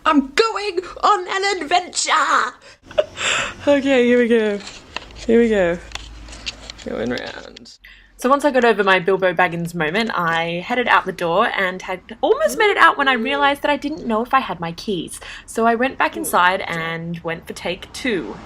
I'm going on an adventure! Okay, here we go. Here we go. Going round. So once I got over my Bilbo Baggins moment, I headed out the door and had almost made it out when I realised that I didn't know if I had my keys. So I went back inside and went for take 2.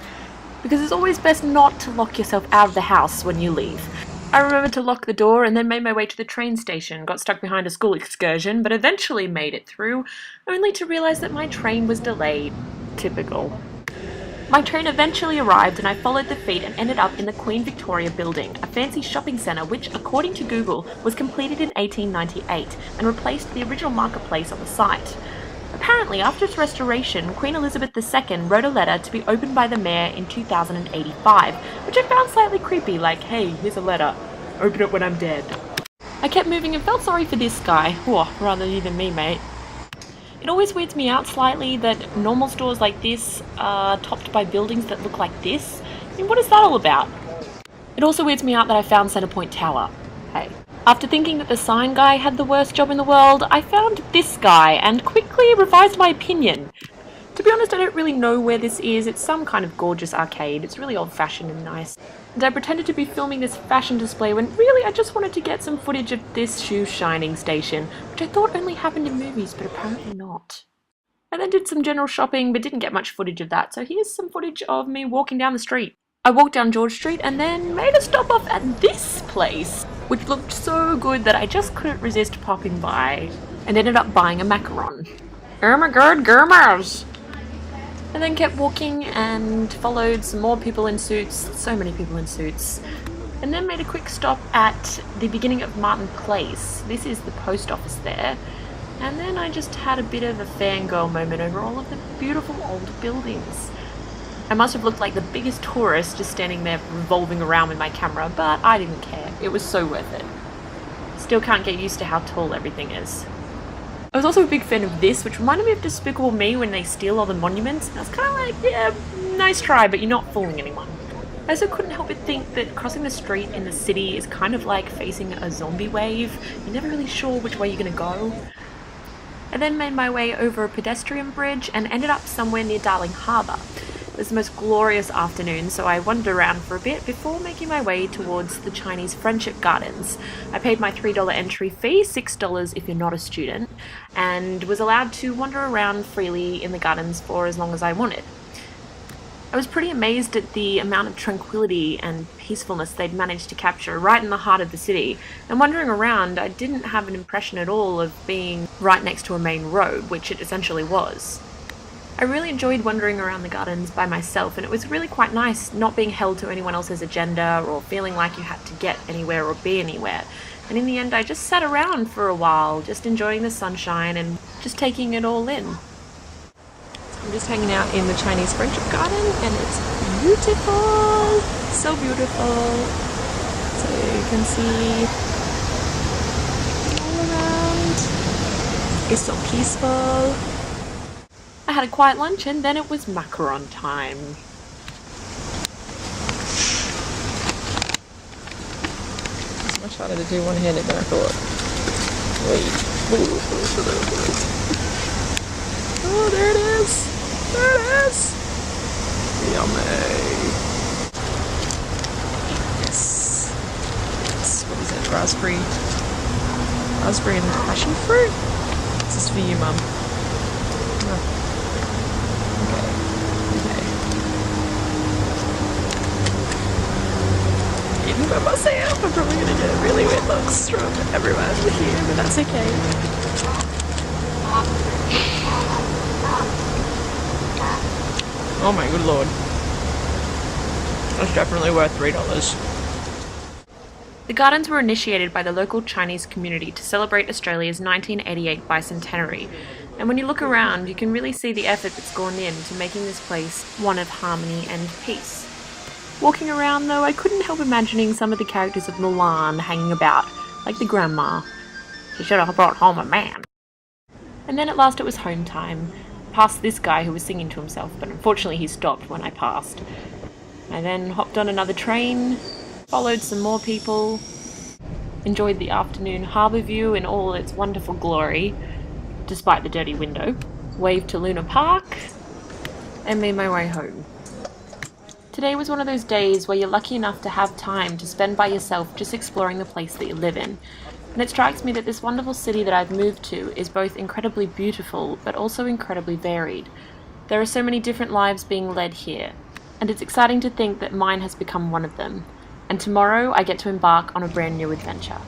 Because it's always best not to lock yourself out of the house when you leave. I remembered to lock the door and then made my way to the train station, got stuck behind a school excursion, but eventually made it through, only to realise that my train was delayed. Typical. My train eventually arrived and I followed the feed and ended up in the Queen Victoria Building, a fancy shopping centre which, according to Google, was completed in 1898 and replaced the original marketplace on the site. Apparently, after its restoration, Queen Elizabeth II wrote a letter to be opened by the mayor in 2085, which I found slightly creepy, like, hey, here's a letter, open it when I'm dead. I kept moving and felt sorry for this guy, rather you than me, mate. It always weirds me out slightly that normal stores like this are topped by buildings that look like this. I mean, what is that all about? It also weirds me out that I found Centrepoint Tower. Hey. After thinking that the sign guy had the worst job in the world, I found this guy and quickly revised my opinion. To be honest, I don't really know where this is. It's some kind of gorgeous arcade. It's really old-fashioned and nice. And I pretended to be filming this fashion display when really I just wanted to get some footage of this shoe shining station, which I thought only happened in movies, but apparently not. I then did some general shopping, but didn't get much footage of that, so here's some footage of me walking down the street. I walked down George Street and then made a stop off at this place, which looked so good that I just couldn't resist popping by, and ended up buying a macaron. Oh my god, Gurmars! And then kept walking and followed some more people in suits, so many people in suits, and then made a quick stop at the beginning of Martin Place. This is the post office there. And then I just had a bit of a fangirl moment over all of the beautiful old buildings. I must have looked like the biggest tourist just standing there revolving around with my camera, but I didn't care. It was so worth it. Still can't get used to how tall everything is. I was also a big fan of this, which reminded me of Despicable Me when they steal all the monuments. And I was kind of like, yeah, nice try, but you're not fooling anyone. I also couldn't help but think that crossing the street in the city is kind of like facing a zombie wave. You're never really sure which way you're going to go. I then made my way over a pedestrian bridge and ended up somewhere near Darling Harbour. It was the most glorious afternoon, so I wandered around for a bit before making my way towards the Chinese Friendship Gardens. I paid my $3 entry fee, $6 if you're not a student, and was allowed to wander around freely in the gardens for as long as I wanted. I was pretty amazed at the amount of tranquility and peacefulness they'd managed to capture right in the heart of the city, and wandering around I didn't have an impression at all of being right next to a main road, which it essentially was. I really enjoyed wandering around the gardens by myself, and it was really quite nice not being held to anyone else's agenda or feeling like you had to get anywhere or be anywhere. And in the end I just sat around for a while, just enjoying the sunshine and just taking it all in. I'm just hanging out in the Chinese Friendship Garden and it's beautiful! So beautiful! So you can see all around. It's so peaceful. I had a quiet lunch and then it was macaron time. It's much harder to do one-handed than I thought. Wait. Oh, there it is! There it is! Yummy! Yes. What is it? Raspberry and passion fruit? This is for you, Mum. Even by myself, I'm probably gonna get really weird looks from everyone here, but that's okay. Oh my good lord. That's definitely worth $3. The gardens were initiated by the local Chinese community to celebrate Australia's 1988 bicentenary, and when you look around you can really see the effort that's gone into making this place one of harmony and peace. Walking around though, I couldn't help imagining some of the characters of Mulan hanging about, like the grandma. She should have brought home a man. And then at last it was home time, past this guy who was singing to himself, but unfortunately he stopped when I passed. I then hopped on another train, followed some more people, enjoyed the afternoon harbour view in all its wonderful glory, despite the dirty window. waved to Luna Park, and made my way home. Today was one of those days where you're lucky enough to have time to spend by yourself just exploring the place that you live in. And it strikes me that this wonderful city that I've moved to is both incredibly beautiful, but also incredibly varied. There are so many different lives being led here, and it's exciting to think that mine has become one of them. And tomorrow I get to embark on a brand new adventure.